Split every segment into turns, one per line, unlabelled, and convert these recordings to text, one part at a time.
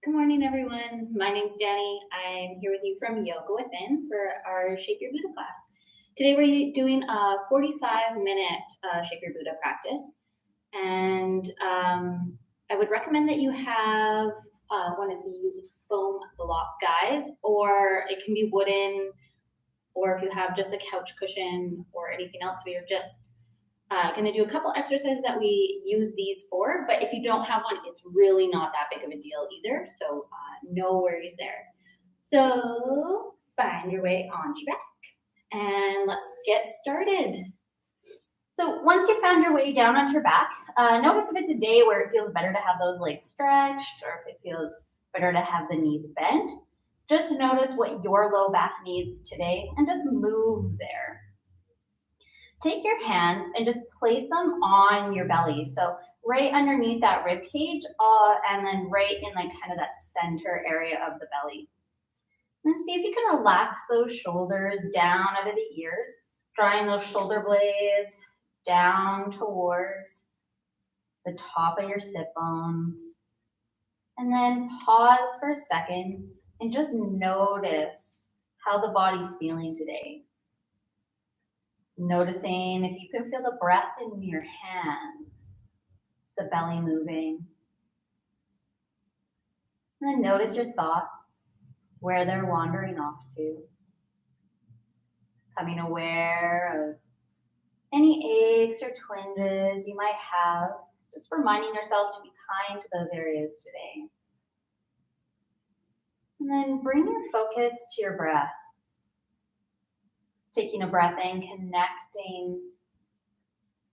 Good morning, everyone. My name's Dani. I'm here with you from Yoga Within for our Shape Your Buddha class. Today we're doing a 45-minute Shape Your Buddha practice. And I would recommend that you have one of these foam block guys, or it can be wooden, or if you have just a couch cushion or anything else where you're just going to do a couple exercises that we use these for, but if you don't have one, it's really not that big of a deal either, so no worries there. So find your way onto your back, and let's get started. So once you found your way down onto your back, notice if it's a day where it feels better to have those legs stretched, or if it feels better to have the knees bent. Just notice what your low back needs today, and just move there. Take your hands and just place them on your belly. So right underneath that rib cage, and then right in like kind of that center area of the belly. And then see if you can relax those shoulders down out of the ears, drawing those shoulder blades down towards the top of your sit bones. And then pause for a second and just notice how the body's feeling today. Noticing if you can feel the breath in your hands. Is the belly moving? And then notice your thoughts, where they're wandering off to. Becoming aware of any aches or twinges you might have. Just reminding yourself to be kind to those areas today. And then bring your focus to your breath. Taking a breath in, connecting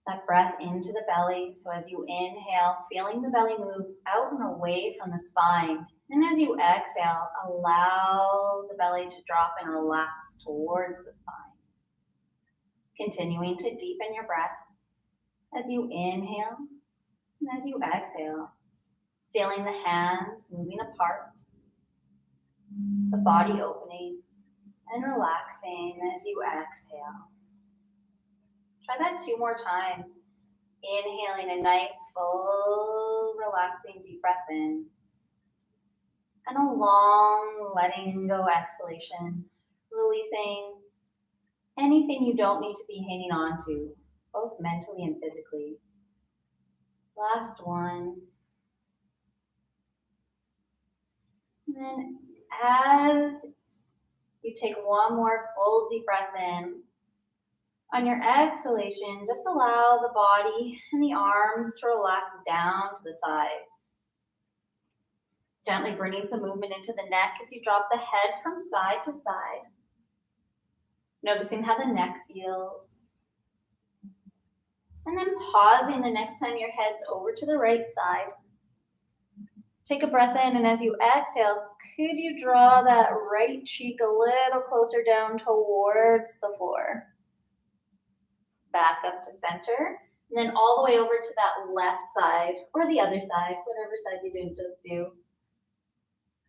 that breath into the belly. So as you inhale, feeling the belly move out and away from the spine. And as you exhale, allow the belly to drop and relax towards the spine. Continuing to deepen your breath as you inhale and as you exhale. Feeling the hands moving apart, the body opening and relaxing as you exhale. Try that 2 more times. Inhaling a nice, full, relaxing, deep breath in. And a long, letting go exhalation. Releasing anything you don't need to be hanging on to, both mentally and physically. Last one. And then as you take one more full deep breath in, on your exhalation, just allow the body and the arms to relax down to the sides. Gently bringing some movement into the neck as you drop the head from side to side. Noticing how the neck feels. And then pausing the next time your head's over to the right side. Take a breath in, and as you exhale, could you draw that right cheek a little closer down towards the floor? Back up to center, and then all the way over to that left side, or the other side, whatever side you do, just do.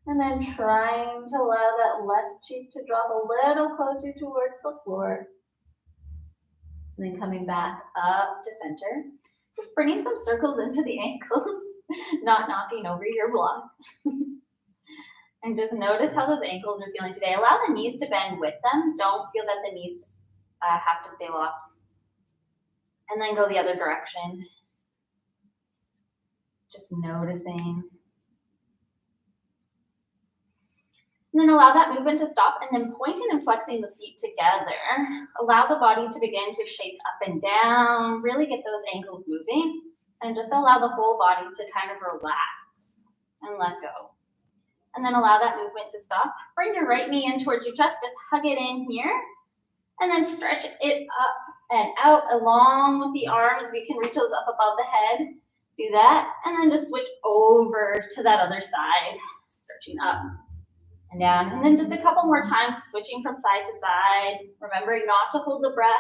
And then trying to allow that left cheek to drop a little closer towards the floor. And then coming back up to center, just bringing some circles into the ankles. Not knocking over your block. And just notice how those ankles are feeling today. Allow the knees to bend with them. Don't feel that the knees just have to stay locked. And then go the other direction. Just noticing. And then allow that movement to stop, and then pointing and flexing the feet together. Allow the body to begin to shake up and down. Really get those ankles moving. And just allow the whole body to kind of relax and let go. And then allow that movement to stop. Bring your right knee in towards your chest. Just hug it in here. And then stretch it up and out along with the arms. We can reach those up above the head. Do that. And then just switch over to that other side. Stretching up and down. And then just a couple more times, switching from side to side. Remembering not to hold the breath.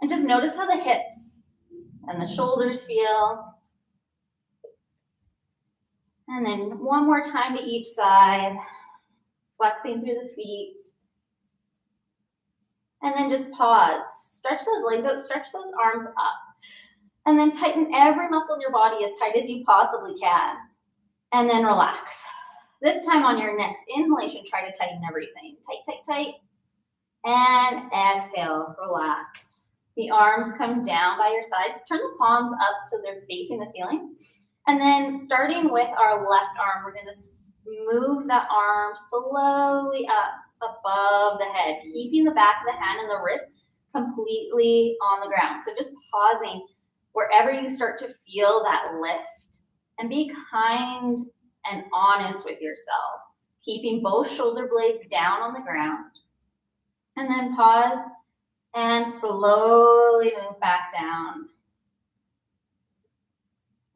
And just notice how the hips and the shoulders feel. And then one more time to each side, flexing through the feet. And then just pause. Stretch those legs out, stretch those arms up. And then tighten every muscle in your body as tight as you possibly can. And then relax. This time on your next inhalation, try to tighten everything. Tight, tight, tight. And exhale, relax. The arms come down by your sides. Turn the palms up so they're facing the ceiling. And then starting with our left arm, we're gonna move that arm slowly up above the head, keeping the back of the hand and the wrist completely on the ground. So just pausing wherever you start to feel that lift, and be kind and honest with yourself, keeping both shoulder blades down on the ground. And then pause and slowly move back down.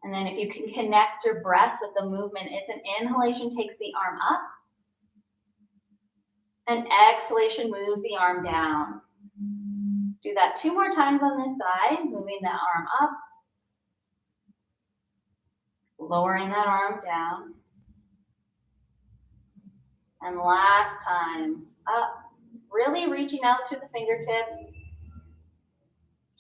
And then if you can connect your breath with the movement, it's an inhalation takes the arm up, and exhalation moves the arm down. Do that 2 more times on this side, moving that arm up, lowering that arm down. And last time, up, really reaching out through the fingertips,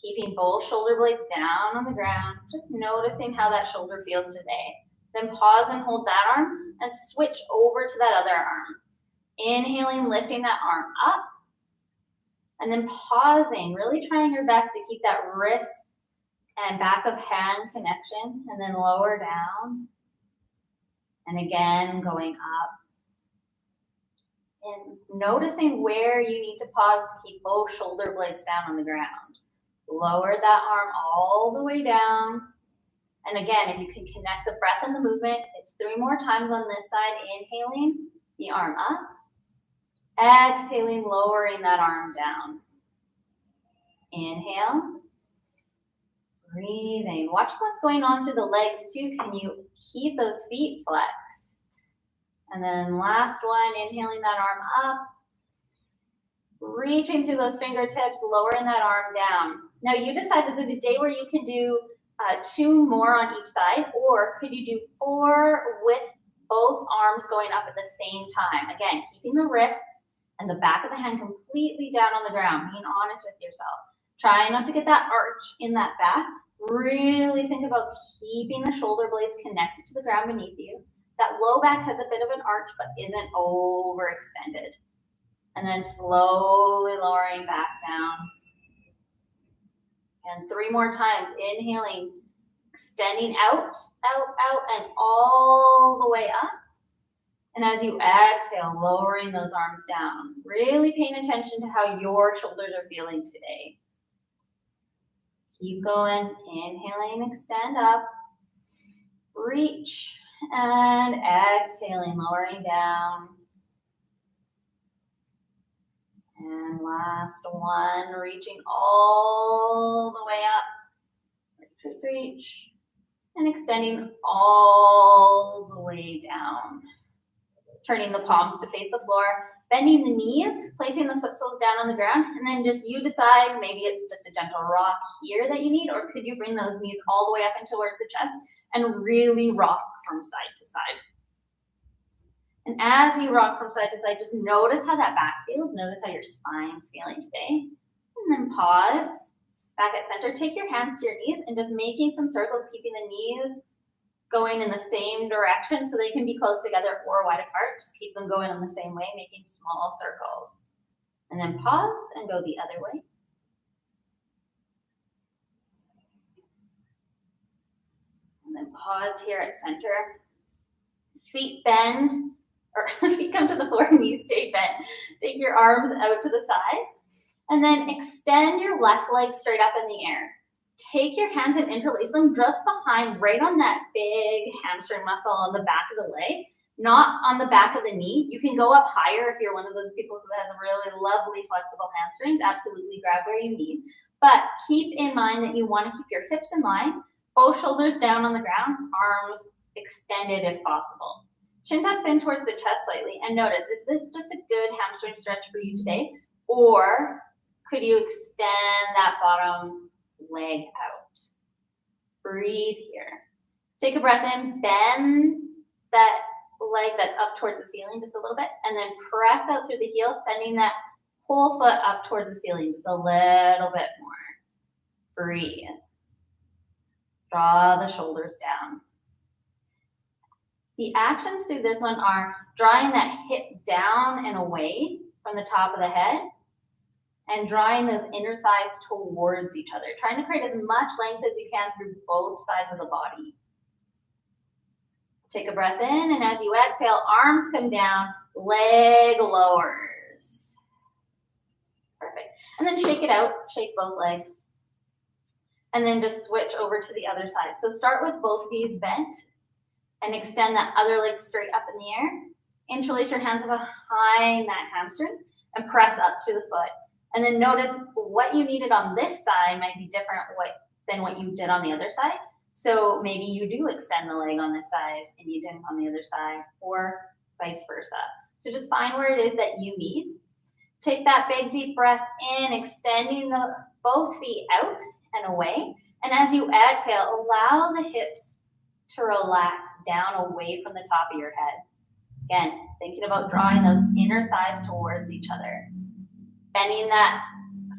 keeping both shoulder blades down on the ground, just noticing how that shoulder feels today. Then pause and hold that arm and switch over to that other arm. Inhaling, lifting that arm up, and then pausing, really trying your best to keep that wrist and back of hand connection, and then lower down, and again going up. And noticing where you need to pause to keep both shoulder blades down on the ground. Lower that arm all the way down. And again, if you can connect the breath and the movement, it's 3 more times on this side. Inhaling, the arm up. Exhaling, lowering that arm down. Inhale. Breathing. Watch what's going on through the legs too. Can you keep those feet flexed? And then last one, inhaling that arm up. Reaching through those fingertips, lowering that arm down. Now you decide, is it a day where you can do 2 more on each side, or could you do 4 with both arms going up at the same time? Again, keeping the wrists and the back of the hand completely down on the ground, being honest with yourself. Try not to get that arch in that back. Really think about keeping the shoulder blades connected to the ground beneath you. That low back has a bit of an arch, but isn't overextended. And then slowly lowering back down. And 3 more times, inhaling, extending out, out, out, and all the way up. And as you exhale, lowering those arms down. Really paying attention to how your shoulders are feeling today. Keep going, inhaling, extend up, reach, and exhaling, lowering down. And last one, reaching all the way up, reach, and extending all the way down. Turning the palms to face the floor, bending the knees, placing the foot soles down on the ground, and then just you decide, maybe it's just a gentle rock here that you need, or could you bring those knees all the way up and towards the chest and really rock from side to side. And as you rock from side to side, just notice how that back feels. Notice how your spine's feeling today. And then pause, back at center. Take your hands to your knees and just making some circles, keeping the knees going in the same direction so they can be close together or wide apart. Just keep them going in the same way, making small circles. And then pause and go the other way. And then pause here at center. Feet bend, or feet come to the floor, knees stay bent. Take your arms out to the side. And then extend your left leg straight up in the air. Take your hands and interlace them just behind, right on that big hamstring muscle on the back of the leg, not on the back of the knee. You can go up higher if you're one of those people who has really lovely flexible hamstrings. Absolutely grab where you need. But keep in mind that you want to keep your hips in line, both shoulders down on the ground, arms extended if possible. Chin tucks in towards the chest slightly, and notice, is this just a good hamstring stretch for you today? Or could you extend that bottom leg out? Breathe here. Take a breath in, bend that leg that's up towards the ceiling just a little bit, and then press out through the heel, sending that whole foot up towards the ceiling just a little bit more. Breathe. Draw the shoulders down. The actions through this one are drawing that hip down and away from the top of the head and drawing those inner thighs towards each other, trying to create as much length as you can through both sides of the body. Take a breath in, and as you exhale, arms come down, leg lowers. Perfect. And then shake it out, shake both legs. And then just switch over to the other side. So start with both knees bent and extend that other leg straight up in the air. Interlace your hands behind that hamstring and press up through the foot. And then notice what you needed on this side might be different than what you did on the other side. So maybe you do extend the leg on this side and you didn't on the other side, or vice versa. So just find where it is that you need. Take that big deep breath in, extending both feet out and away. And as you exhale, allow the hips to relax down away from the top of your head. Again, thinking about drawing those inner thighs towards each other. Bending that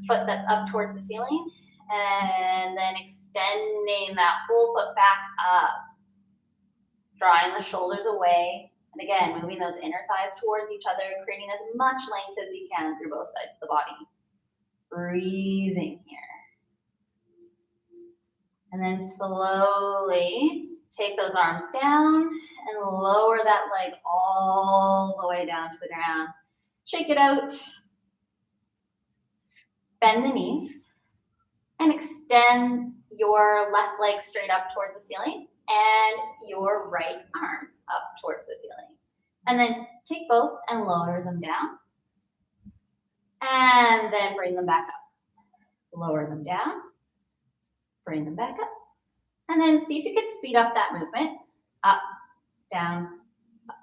foot that's up towards the ceiling, and then extending that whole foot back up. Drawing the shoulders away. And again, moving those inner thighs towards each other, creating as much length as you can through both sides of the body. Breathing here. And then slowly take those arms down and lower that leg all the way down to the ground. Shake it out. Bend the knees and extend your left leg straight up towards the ceiling and your right arm up towards the ceiling. And then take both and lower them down. And then bring them back up. Lower them down. Bring them back up. And then see if you can speed up that movement. Up, down, up.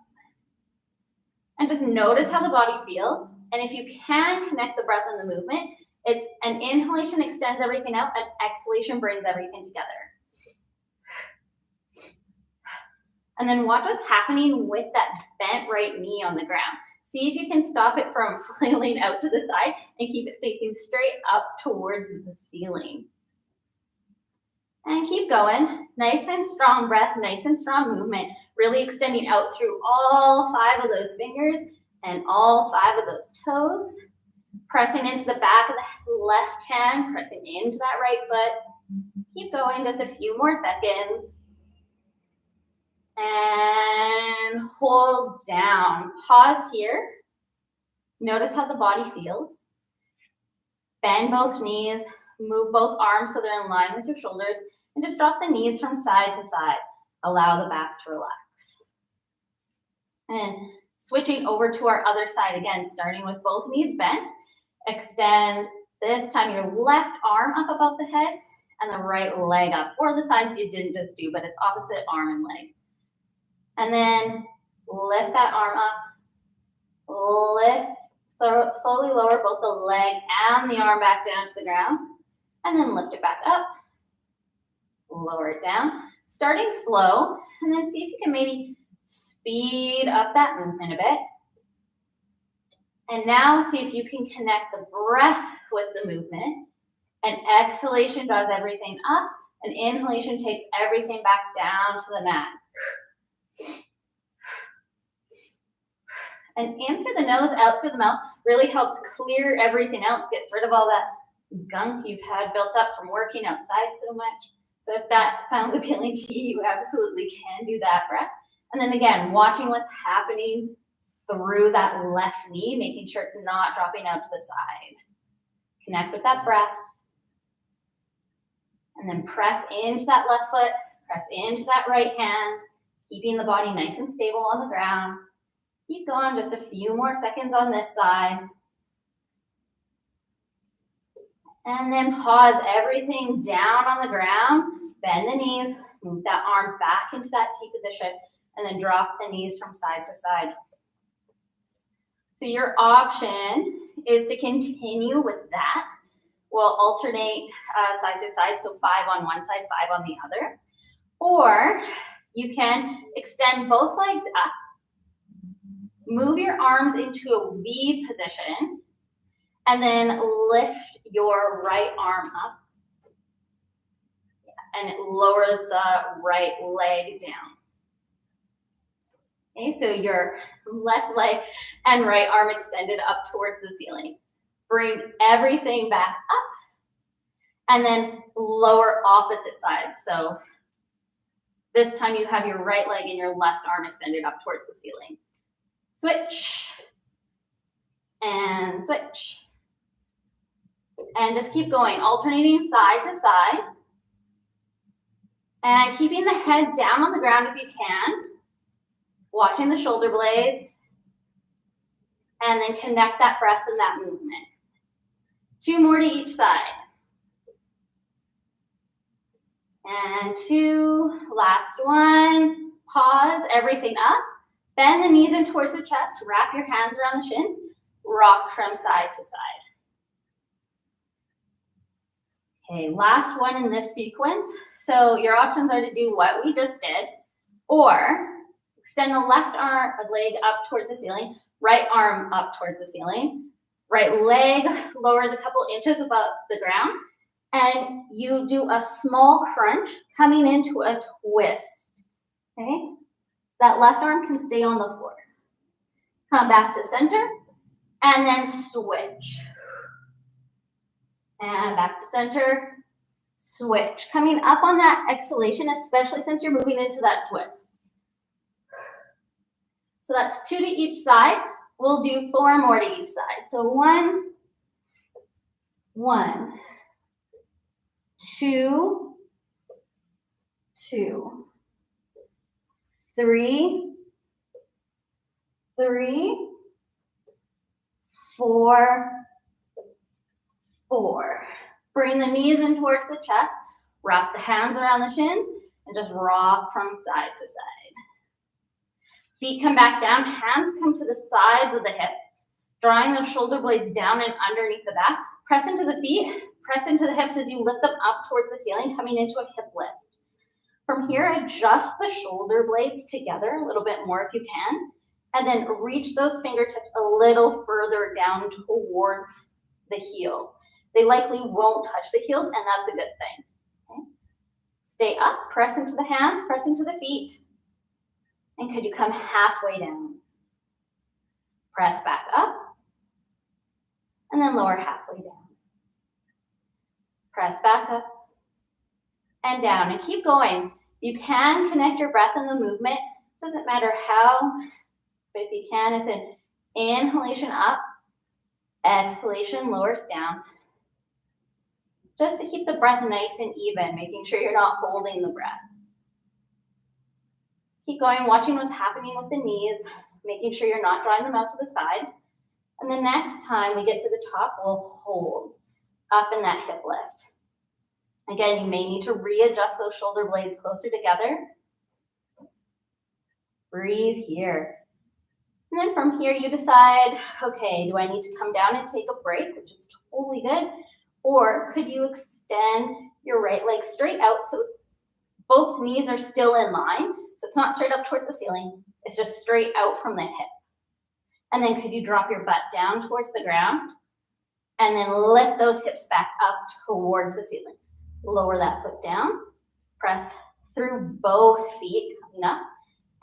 And just notice how the body feels. And if you can connect the breath and the movement, it's an inhalation extends everything out, and exhalation brings everything together. And then watch what's happening with that bent right knee on the ground. See if you can stop it from flailing out to the side and keep it facing straight up towards the ceiling. And keep going. Nice and strong breath, nice and strong movement, really extending out through all 5 of those fingers and all 5 of those toes. Pressing into the back of the left hand, pressing into that right foot. Keep going, just a few more seconds. And hold down. Pause here. Notice how the body feels. Bend both knees, move both arms so they're in line with your shoulders, and just drop the knees from side to side. Allow the back to relax. And switching over to our other side again, starting with both knees bent. Extend this time your left arm up above the head and the right leg up, or the sides you didn't just do, but it's opposite arm and leg. And then lift that arm up, lift, so slowly lower both the leg and the arm back down to the ground, and then lift it back up, lower it down, starting slow, and then see if you can maybe speed up that movement a bit. And now see if you can connect the breath with the movement. And exhalation draws everything up, and inhalation takes everything back down to the mat. And in through the nose, out through the mouth, really helps clear everything out, gets rid of all that gunk you've had built up from working outside so much. So if that sounds appealing to you, you absolutely can do that breath. And then again, watching what's happening through that left knee, making sure it's not dropping out to the side. Connect with that breath. And then press into that left foot, press into that right hand, keeping the body nice and stable on the ground. Keep going, just a few more seconds on this side. And then pause everything down on the ground. Bend the knees, move that arm back into that T position, and then drop the knees from side to side. So your option is to continue with that. We'll alternate side to side, so 5 on one side, 5 on the other. Or you can extend both legs up, move your arms into a V position, and then lift your right arm up and lower the right leg down. Okay, so your left leg and right arm extended up towards the ceiling. Bring everything back up and then lower opposite side. So this time you have your right leg and your left arm extended up towards the ceiling. Switch and switch. And just keep going, alternating side to side. And keeping the head down on the ground if you can. Watching the shoulder blades. And then connect that breath and that movement. 2 more to each side. And 2, last one. Pause, everything up. Bend the knees in towards the chest. Wrap your hands around the shins. Rock from side to side. Okay, last one in this sequence. So your options are to do what we just did, or extend the left arm, leg up towards the ceiling, right arm up towards the ceiling, right leg lowers a couple inches above the ground, and you do a small crunch coming into a twist, okay? That left arm can stay on the floor. Come back to center, and then switch. And back to center, switch. Coming up on that exhalation, especially since you're moving into that twist. So that's 2 to each side. We'll do 4 more to each side. So 1, 2, 2, 3, 4, 4. Bring the knees in towards the chest. Wrap the hands around the chin and just rock from side to side. Feet come back down. Hands come to the sides of the hips, drawing those shoulder blades down and underneath the back. Press into the feet. Press into the hips as you lift them up towards the ceiling, coming into a hip lift. From here, adjust the shoulder blades together a little bit more if you can, and then reach those fingertips a little further down towards the heel. They likely won't touch the heels, and that's a good thing. Okay? Stay up, press into the hands, press into the feet. And could you come halfway down? Press back up, and then lower halfway down. Press back up, and down, and keep going. You can connect your breath and the movement. Doesn't matter how, but if you can, it's an inhalation up, exhalation lowers down. Just to keep the breath nice and even, making sure you're not holding the breath. Keep going, watching what's happening with the knees, making sure you're not drawing them out to the side. And the next time we get to the top, we'll hold up in that hip lift. Again, you may need to readjust those shoulder blades closer together. Breathe here. And then from here, you decide, okay, do I need to come down and take a break, which is totally good? Or could you extend your right leg straight out so it's, both knees are still in line? So it's not straight up towards the ceiling, it's just straight out from the hip. And then could you drop your butt down towards the ground and then lift those hips back up towards the ceiling. Lower that foot down, press through both feet, coming up,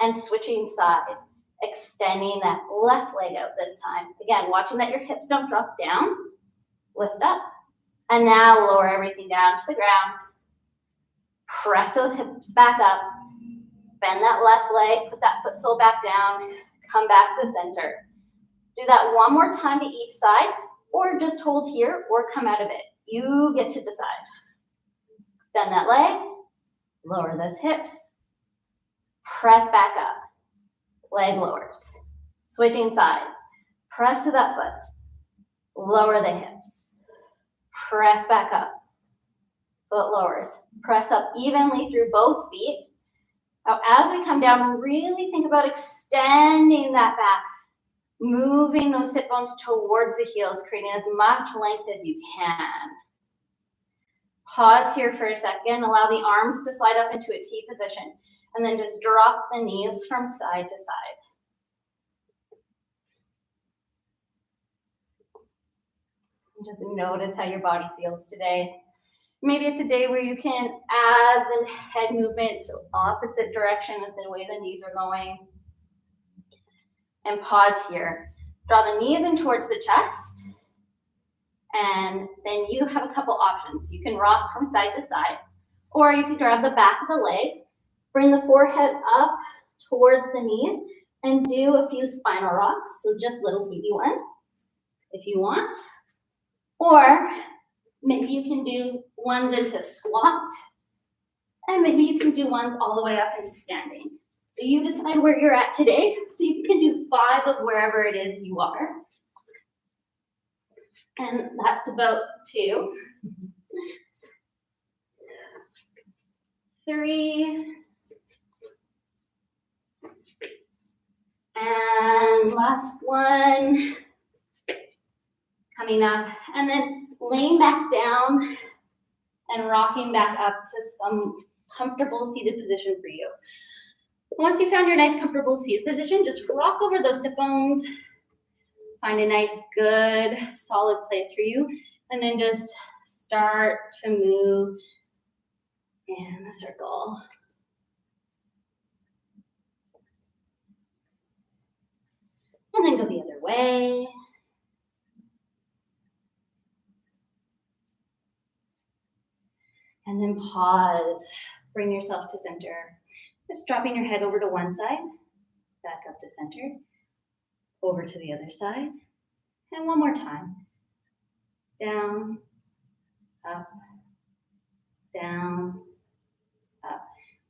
and switching side, extending that left leg out this time. Again, watching that your hips don't drop down, lift up, and now lower everything down to the ground. Press those hips back up, bend that left leg, put that foot sole back down, come back to center. Do that one more time to each side, or just hold here, or come out of it. You get to decide. Extend that leg, lower those hips, press back up, leg lowers. Switching sides, press to that foot, lower the hips, press back up, foot lowers, press up evenly through both feet. Now as we come down, really think about extending that back, moving those sit bones towards the heels, creating as much length as you can. Pause here for a second, allow the arms to slide up into a T position, and then just drop the knees from side to side. Just notice how your body feels today. Maybe it's a day where you can add the head movement to opposite direction with the way the knees are going. And pause here. Draw the knees in towards the chest. And then you have a couple options. You can rock from side to side, or you can grab the back of the legs, bring the forehead up towards the knees, and do a few spinal rocks, so just little baby ones if you want. Or maybe you can do ones into squat, and maybe you can do ones all the way up into standing. So you decide where you're at today. See if you can do 5 of wherever it is you are. And that's about 2. 3. And last one. Coming up. And then laying back down and rocking back up to some comfortable seated position for you. Once you found your nice comfortable seated position, just rock over those sit bones. Find a nice, good, solid place for you. And then just start to move in a circle. And then go the other way. And then pause. Bring yourself to center. Just dropping your head over to one side, back up to center, over to the other side, and one more time. Down, up, down, up.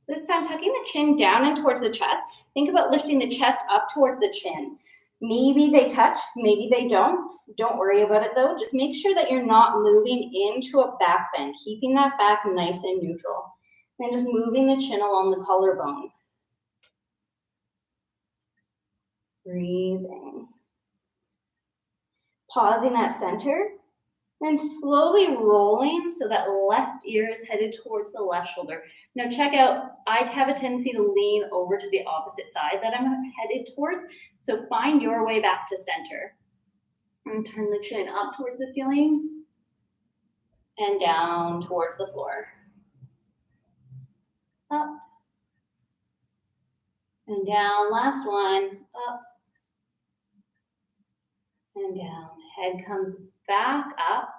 This time, tucking the chin down and towards the chest. Think about lifting the chest up towards the chin. Maybe they touch, maybe they don't. Don't worry about it though. Just make sure that you're not moving into a back bend, keeping that back nice and neutral. And just moving the chin along the collarbone. Breathing. Pausing at center, then slowly rolling so that left ear is headed towards the left shoulder. Now check out, I have a tendency to lean over to the opposite side that I'm headed towards, so find your way back to center. And turn the chin up towards the ceiling and down towards the floor. Up and down, last one, up and down. Head comes back up,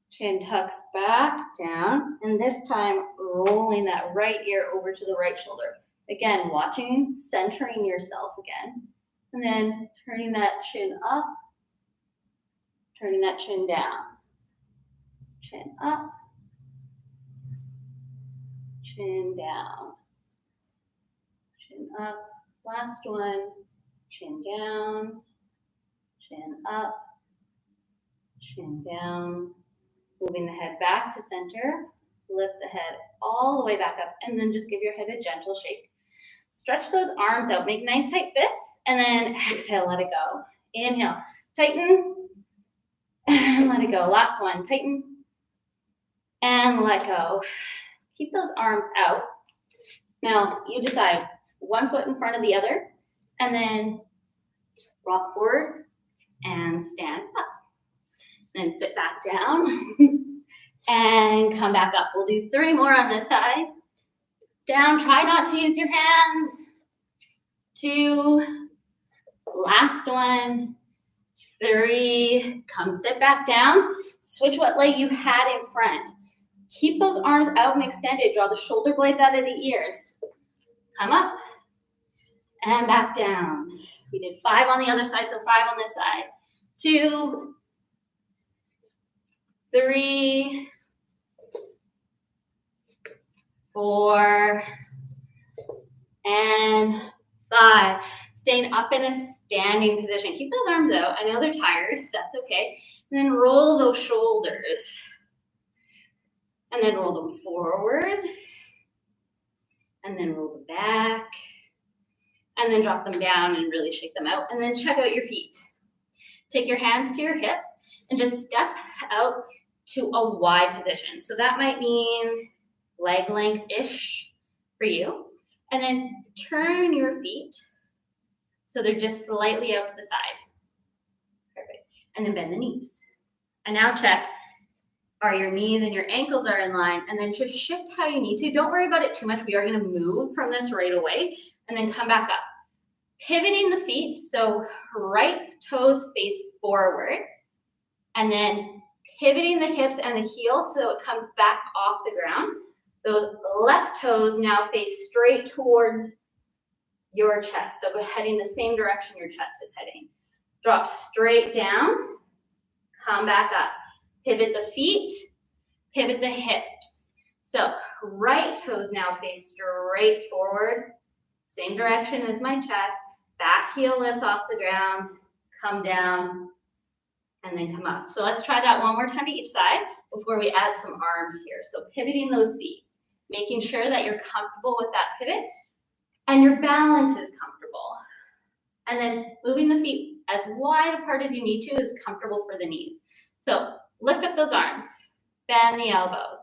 chin tucks back down, and this time rolling that right ear over to the right shoulder. Again, watching, centering yourself again, and then turning that chin up, turning that chin down, chin up, chin down, chin up, last one, chin down, chin up, chin down, moving the head back to center, lift the head all the way back up, and then just give your head a gentle shake. Stretch those arms out, make nice tight fists, and then exhale, let it go. Inhale, tighten, and let it go. Last one, tighten, and let go. Keep those arms out. Now, you decide, one foot in front of the other, and then rock forward and stand up. Then sit back down and come back up. We'll do 3 more on this side. Down, try not to use your hands. 2, last one, 3, come sit back down. Switch what leg you had in front. Keep those arms out and extended. Draw the shoulder blades out of the ears. Come up and back down. We did 5 on the other side, so 5 on this side. 2, 3, 4, and 5. Staying up in a standing position. Keep those arms out. I know they're tired. That's okay. And then roll those shoulders. And then roll them forward. And then roll them back. And then drop them down and really shake them out. And then check out your feet. Take your hands to your hips and just step out to a wide position. So that might mean leg length-ish for you. And then turn your feet so they're just slightly out to the side. Perfect. And then bend the knees. And now check, are your knees and your ankles are in line? And then just shift how you need to. Don't worry about it too much. We are going to move from this right away and then come back up. Pivoting the feet, so right toes face forward, and then pivoting the hips and the heels so it comes back off the ground. Those left toes now face straight towards your chest, so go heading the same direction your chest is heading. Drop straight down, come back up. Pivot the feet, pivot the hips. So right toes now face straight forward, same direction as my chest. Back heel lifts off the ground, come down, and then come up. So let's try that one more time to each side before we add some arms here. So pivoting those feet, making sure that you're comfortable with that pivot and your balance is comfortable. And then moving the feet as wide apart as you need to is comfortable for the knees. So lift up those arms, bend the elbows.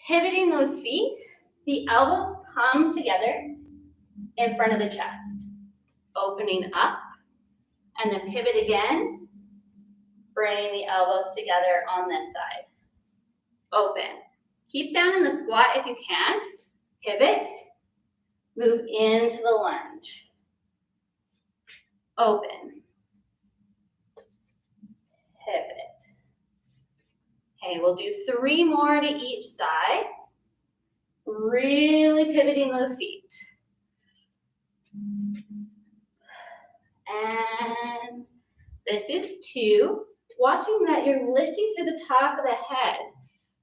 Pivoting those feet, the elbows come together in front of the chest. Opening up, and then pivot again, bringing the elbows together on this side. Open. Keep down in the squat if you can. Pivot, move into the lunge. Open. Pivot. Okay, we'll do 3 more to each side. Really pivoting those feet. And this is 2. Watching that you're lifting through the top of the head,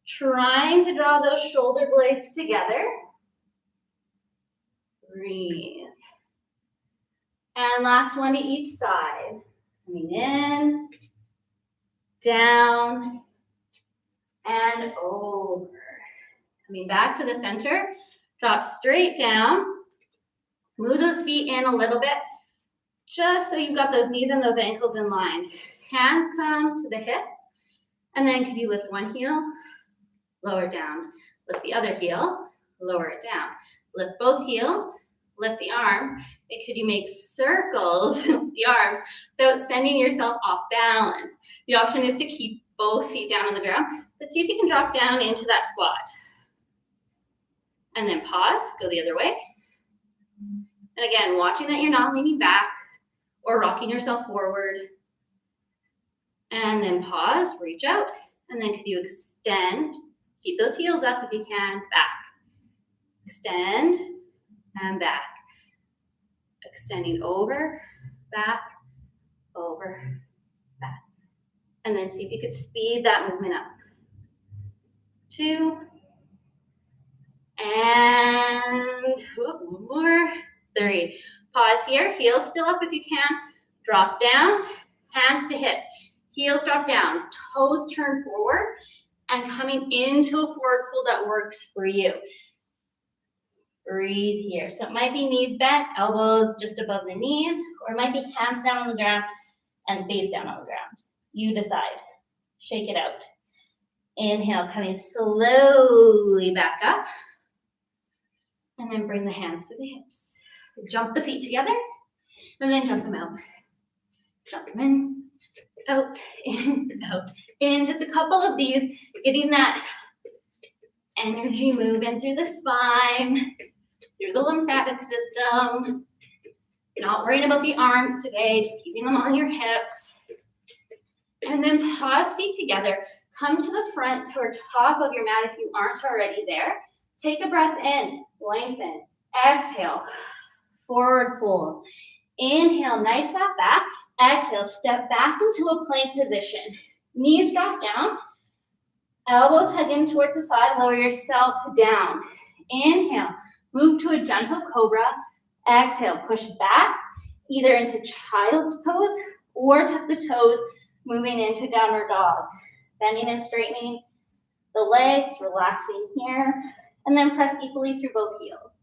trying to draw those shoulder blades together. Breathe. And last one to each side. Coming in, down, and over. Coming back to the center, drop straight down. Move those feet in a little bit, just so you've got those knees and those ankles in line. Hands come to the hips, and then could you lift one heel, lower it down. Lift the other heel, lower it down. Lift both heels, lift the arms, and could you make circles with the arms without sending yourself off balance? The option is to keep both feet down on the ground, but see if you can drop down into that squat. And then pause, go the other way. And again, watching that you're not leaning back or rocking yourself forward. And then pause, reach out, and then could you extend? Keep those heels up if you can, back. Extend and back. Extending over, back, over, back. And then see if you could speed that movement up. 2. And one more. 3. Pause here, heels still up if you can. Drop down, hands to hips. Heels drop down, toes turn forward, and coming into a forward fold that works for you. Breathe here. So it might be knees bent, elbows just above the knees, or it might be hands down on the ground and face down on the ground. You decide. Shake it out. Inhale, coming slowly back up. And then bring the hands to the hips. Jump the feet together, and then jump them out. Jump them in, out, in, out. In just a couple of these, getting that energy moving through the spine, through the lymphatic system. Not worrying about the arms today, just keeping them on your hips. And then pause feet together. Come to the front to our top of your mat if you aren't already there. Take a breath in, lengthen. Exhale, forward fold. Inhale, nice flat back. Exhale, step back into a plank position. Knees drop down. Elbows hug in towards the side. Lower yourself down. Inhale, move to a gentle cobra. Exhale, push back, either into child's pose or tuck the toes, moving into downward dog. Bending and straightening the legs, relaxing here, and then press equally through both heels.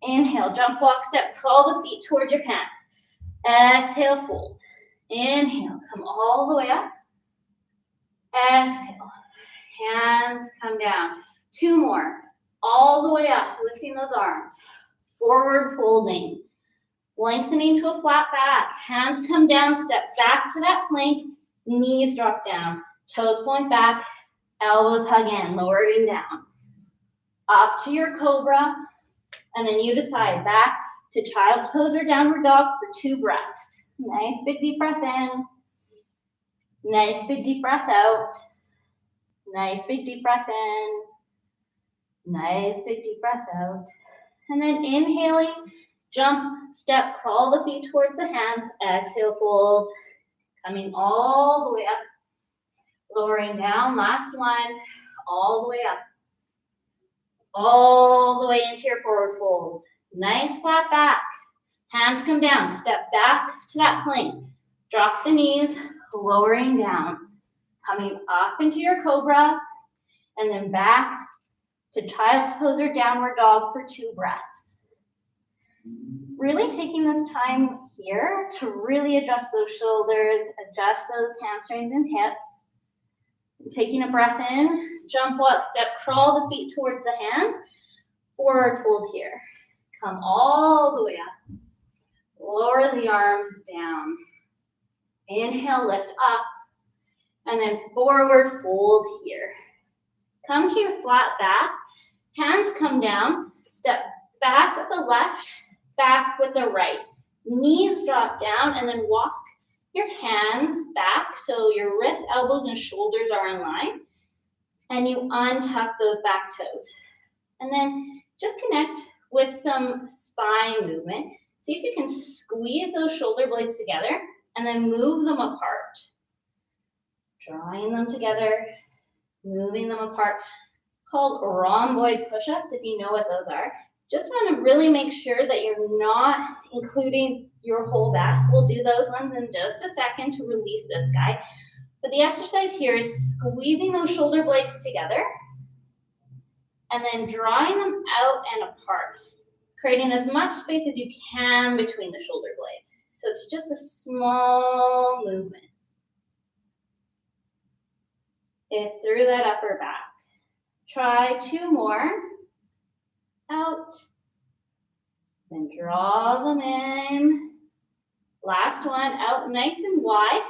Inhale, jump, walk, step, crawl the feet towards your hands. Exhale, fold. Inhale, come all the way up. Exhale, hands come down. 2 more, all the way up, lifting those arms. Forward folding, lengthening to a flat back. Hands come down, step back to that plank. Knees drop down, toes point back, elbows hug in, lowering down. Up to your cobra, and then you decide back to child's pose or downward dog for 2 breaths. Nice big deep breath in. Nice big deep breath out. Nice big deep breath in. Nice big deep breath out. And then inhaling, jump, step, crawl the feet towards the hands. Exhale, fold. Coming all the way up. Lowering down, last one. All the way up. All the way into your forward fold. Nice flat back. Hands come down. Step back to that plank. Drop the knees, lowering down. Coming up into your cobra. And then back to child's pose or downward dog for 2 breaths. Really taking this time here to really adjust those shoulders, adjust those hamstrings and hips. Taking a breath in, jump, walk, step, crawl the feet towards the hands. Forward fold here. Come all the way up. Lower the arms down. Inhale, lift up. And then forward fold here. Come to your flat back. Hands come down. Step back with the left, back with the right. Knees drop down and then walk your hands back so your wrists, elbows, and shoulders are in line. And you untuck those back toes. And then just connect with some spine movement. See if you can squeeze those shoulder blades together and then move them apart. Drawing them together, moving them apart. Called rhomboid push-ups, if you know what those are. Just want to really make sure that you're not including your whole back. We'll do those ones in just a second to release this guy. But the exercise here is squeezing those shoulder blades together and then drawing them out and apart, creating as much space as you can between the shoulder blades. So it's just a small movement. It's through that upper back. Try 2 more. Out. Then draw them in. Last one, out nice and wide.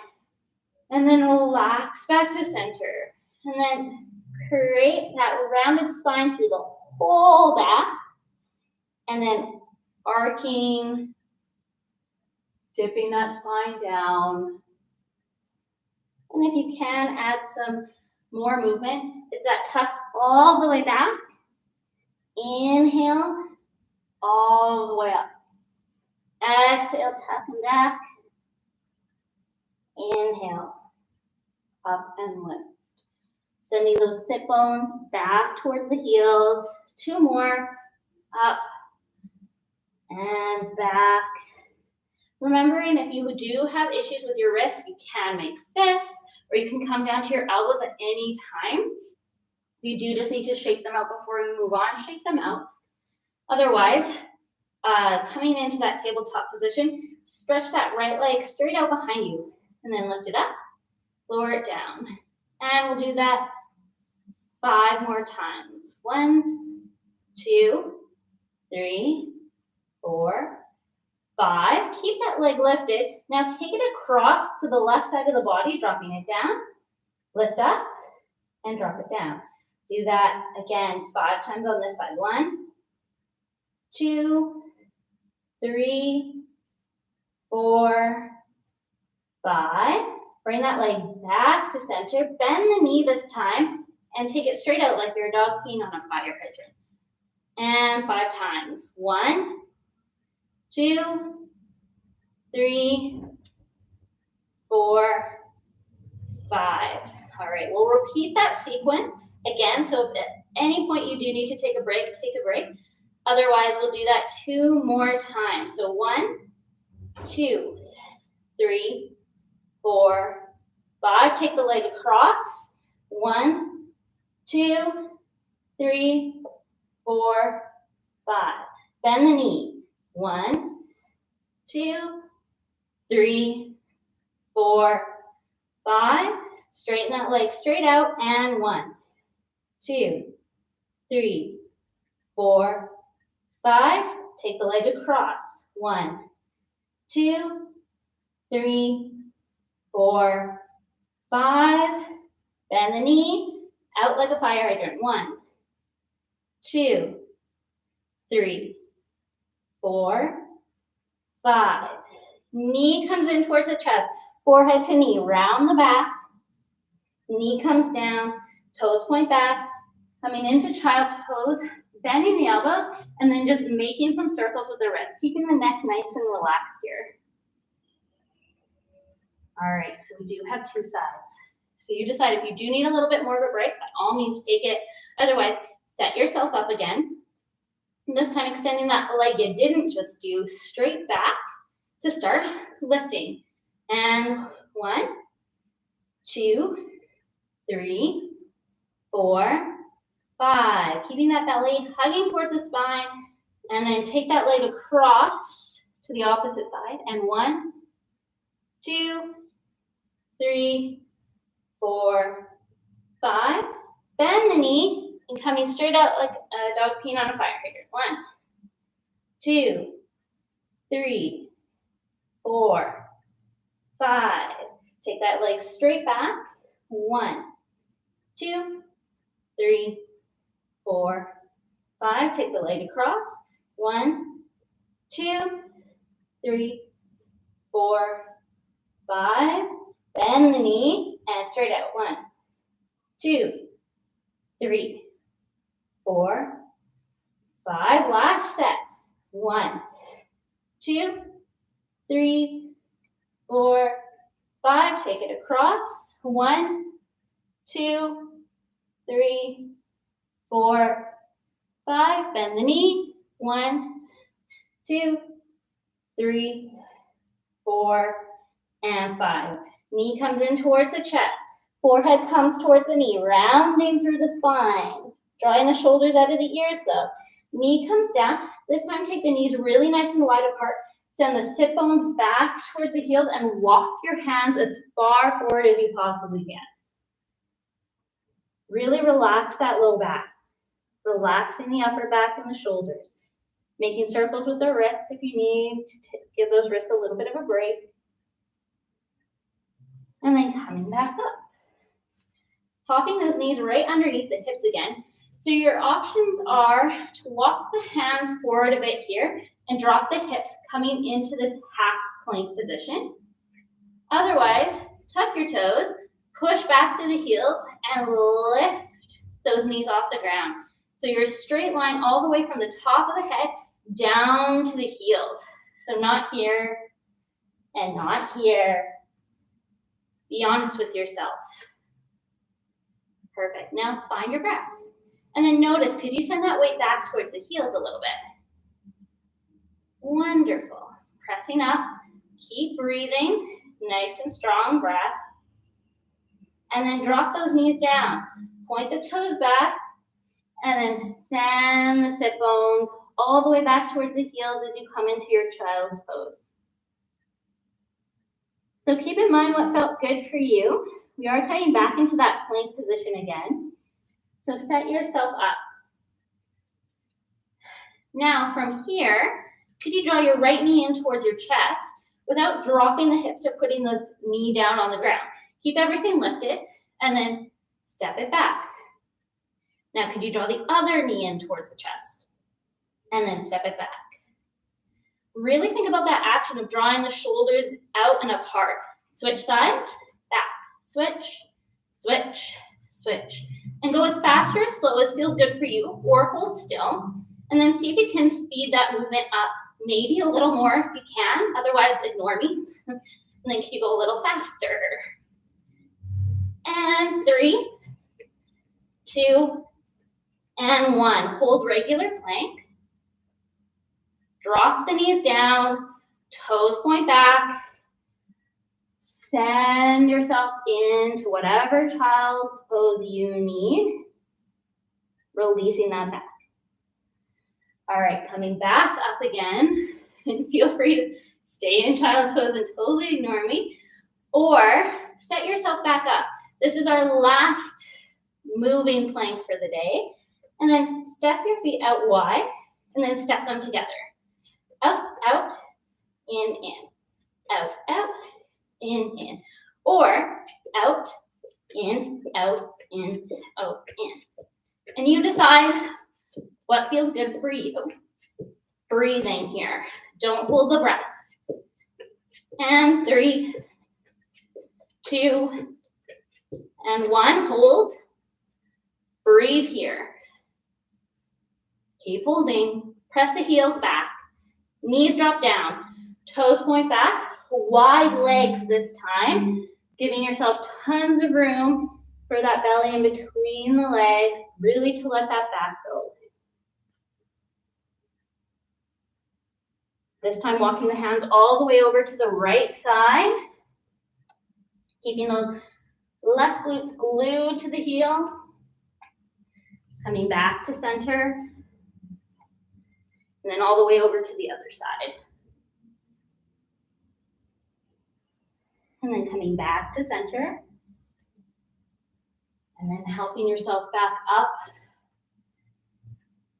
And then relax back to center. And then create that rounded spine through the whole back. And then arcing, dipping that spine down. And if you can, add some more movement. It's that tuck all the way back. Inhale, all the way up. Exhale, tuck and back. Inhale, up and lift. Sending those sit bones back towards the heels. 2 more, up and back. Remembering if you do have issues with your wrists, you can make fists, or you can come down to your elbows at any time. You do just need to shake them out before we move on. Shake them out. Otherwise, coming into that tabletop position, stretch that right leg straight out behind you, and then lift it up, lower it down. And we'll do that 5 more times. 1, 2, 3, 4, 5. Keep that leg lifted. Now take it across to the left side of the body, dropping it down, lift up, and drop it down. Do that again 5 times on this side. 1, 2, 3, 4, 5. Bring that leg back to center. Bend the knee this time and take it straight out like you're a dog peeing on a fire hydrant. And 5 times. 1, 2, 3, 4, 5. All right, we'll repeat that sequence again. So if at any point you do need to take a break, take a break. Otherwise, we'll do that 2 more times. So 1, 2, 3, 4, 5. Take the leg across. 1, 2, 3, 4, 5. Bend the knee. 1, 2, 3, 4, 5. Straighten that leg straight out. And 1, 2, 3, 4, 5. Take the leg across. 1, 2, 3, 4, 5. Bend the knee. Out like a fire hydrant. 1, 2, 3, 4, 5. Knee comes in towards the chest, forehead to knee, round the back. Knee comes down, toes point back, coming into child's pose, bending the elbows, and then just making some circles with the wrists, keeping the neck nice and relaxed here. All right, so we do have 2 sides. So you decide if you do need a little bit more of a break, by all means take it. Otherwise, set yourself up again. And this time extending that leg you didn't just do straight back to start lifting. And 1, 2, 3, 4, 5. Keeping that belly hugging towards the spine. And then take that leg across to the opposite side. And 1, 2, 3, 4, 5. Bend the knee and coming straight out like a dog peeing on a fire hydrant. 1, 2, 3, 4, 5. Take that leg straight back. 1, 2, 3, 4, 5. Take the leg across. 1, 2, 3, 4, 5. Bend the knee and straight out. 1, 2, 3, 4, 5. Last set. 1, 2, 3, 4, 5. Take it across. 1, 2, 3, 4, 5. Bend the knee. 1, 2, 3, 4, and 5. Knee comes in towards the chest. Forehead comes towards the knee, rounding through the spine. Drawing the shoulders out of the ears though. Knee comes down. This time take the knees really nice and wide apart. Send the sit bones back towards the heels and walk your hands as far forward as you possibly can. Really relax that low back. Relaxing the upper back and the shoulders. Making circles with the wrists if you need to give those wrists a little bit of a break. And then coming back up. Popping those knees right underneath the hips again. So your options are to walk the hands forward a bit here and drop the hips coming into this half plank position. Otherwise, tuck your toes, push back through the heels, and lift those knees off the ground. So you're straight line all the way from the top of the head down to the heels. So not here and not here. Be honest with yourself. Perfect. Now find your breath. And then notice, could you send that weight back towards the heels a little bit? Wonderful. Pressing up. Keep breathing. Nice and strong breath. And then drop those knees down. Point the toes back. And then send the sit bones all the way back towards the heels as you come into your child's pose. So keep in mind what felt good for you. We are coming back into that plank position again. So set yourself up. Now from here, could you draw your right knee in towards your chest without dropping the hips or putting the knee down on the ground? Keep everything lifted and then step it back. Now could you draw the other knee in towards the chest and then step it back? Really think about that action of drawing the shoulders out and apart. Switch sides, back, switch, switch, switch. And go as fast or as slow as feels good for you, or hold still. And then see if you can speed that movement up, maybe a little more if you can, otherwise ignore me. And then can you go a little faster? And 3, 2, and 1. Hold regular plank. Drop the knees down, toes point back. Send yourself into whatever child's pose you need. Releasing that back. All right, coming back up again. And feel free to stay in child's pose and totally ignore me. Or set yourself back up. This is our last moving plank for the day. And then step your feet out wide and then step them together. Out, out, in, out, in. Or out, in, out, in. And you decide what feels good for you. Breathing here. Don't hold the breath. And 3, 2, and 1. Hold. Breathe here. Keep holding. Press the heels back. Knees drop down. Toes point back. Wide legs this time. Giving yourself tons of room for that belly in between the legs. Really to let that back go. This time walking the hands all the way over to the right side. Keeping those left glutes glued to the heel. Coming back to center. And then all the way over to the other side. And then coming back to center. And then helping yourself back up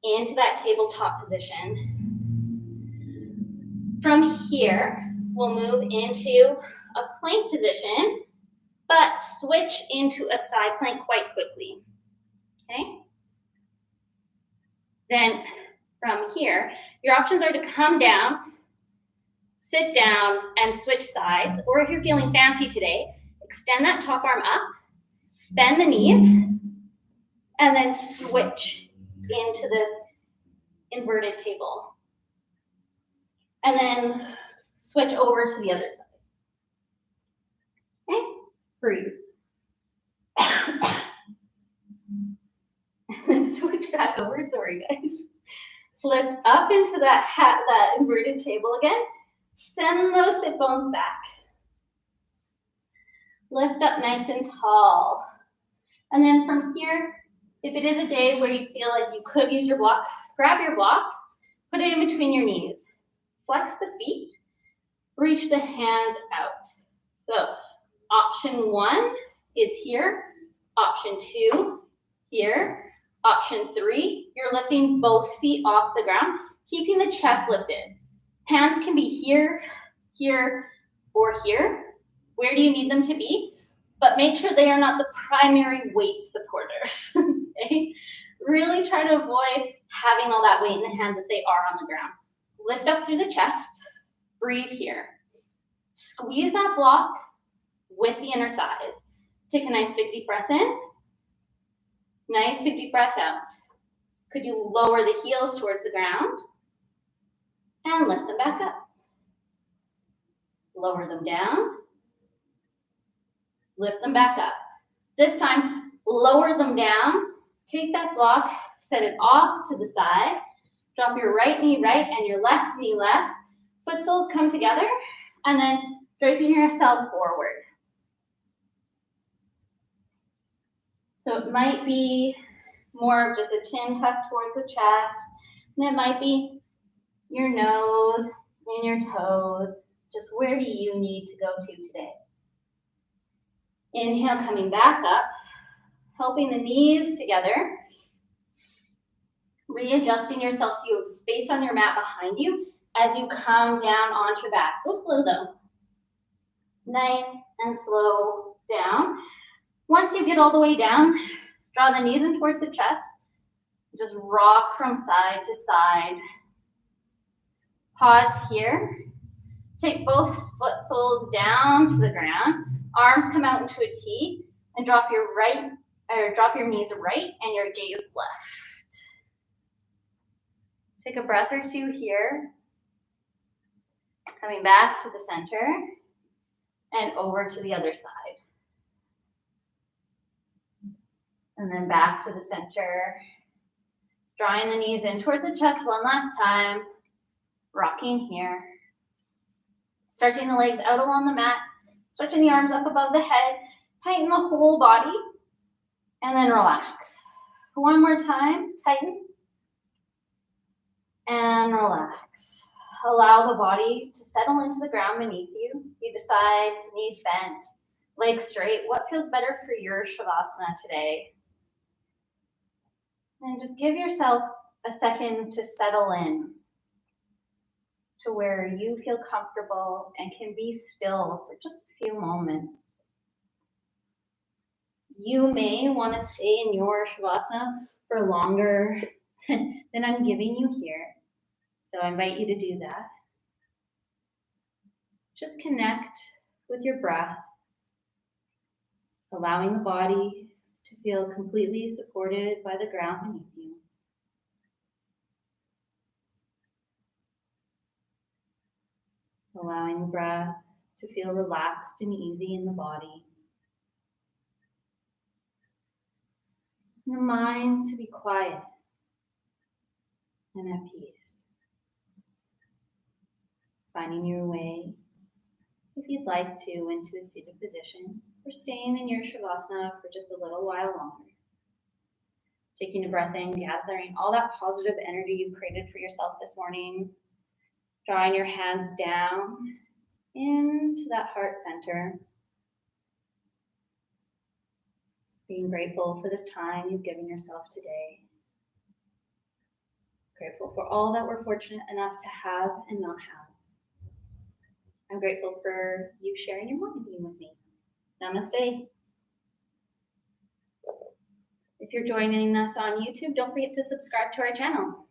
into that tabletop position. From here, we'll move into a plank position, but switch into a side plank quite quickly, okay? Then from here, your options are to come down, sit down, and switch sides, or if you're feeling fancy today, extend that top arm up, bend the knees, and then switch into this inverted table. And then switch over to the other side. Okay? Breathe. Switch back over, sorry guys. Flip up into that inverted table again. Send those sit bones back. Lift up nice and tall. And then from here, if it is a day where you feel like you could use your block, grab your block, put it in between your knees. Flex the feet, reach the hands out. So option 1 is here, option 2 here, option 3, you're lifting both feet off the ground, keeping the chest lifted. Hands can be here, here, or here. Where do you need them to be? But make sure they are not the primary weight supporters, okay? Really try to avoid having all that weight in the hands if they are on the ground. Lift up through the chest, breathe here. Squeeze that block with the inner thighs. Take a nice big deep breath in. Nice big deep breath out. Could you lower the heels towards the ground? And lift them back up. Lower them down. Lift them back up. This time, lower them down. Take that block, set it off to the side. Drop your right knee right and your left knee left. Foot soles come together and then draping yourself forward. So it might be more of just a chin tuck towards the chest. And it might be your nose and your toes. Just where do you need to go to today? Inhale, coming back up, helping the knees together. Readjusting yourself so you have space on your mat behind you as you come down onto your back. Go slow though. Nice and slow down. Once you get all the way down, draw the knees in towards the chest. Just rock from side to side. Pause here. Take both foot soles down to the ground. Arms come out into a T and drop your knees right and your gaze left. Take a breath or two here. Coming back to the center and over to the other side. And then back to the center. Drawing the knees in towards the chest one last time. Rocking here. Stretching the legs out along the mat. Stretching the arms up above the head. Tighten the whole body. And then relax. One more time. Tighten. And relax. Allow the body to settle into the ground beneath you. You decide, knees bent, legs straight. What feels better for your Shavasana today? And just give yourself a second to settle in to where you feel comfortable and can be still for just a few moments. You may want to stay in your Shavasana for longer than I'm giving you here. So I invite you to do that. Just connect with your breath, allowing the body to feel completely supported by the ground beneath you. Allowing the breath to feel relaxed and easy in the body. And the mind to be quiet and at peace. Finding your way, if you'd like to, into a seated position, or staying in your Shavasana for just a little while longer. Taking a breath in, gathering all that positive energy you've created for yourself this morning. Drawing your hands down into that heart center. Being grateful for this time you've given yourself today. Grateful for all that we're fortunate enough to have and not have. I'm grateful for you sharing your morning with me. Namaste. If you're joining us on YouTube, don't forget to subscribe to our channel.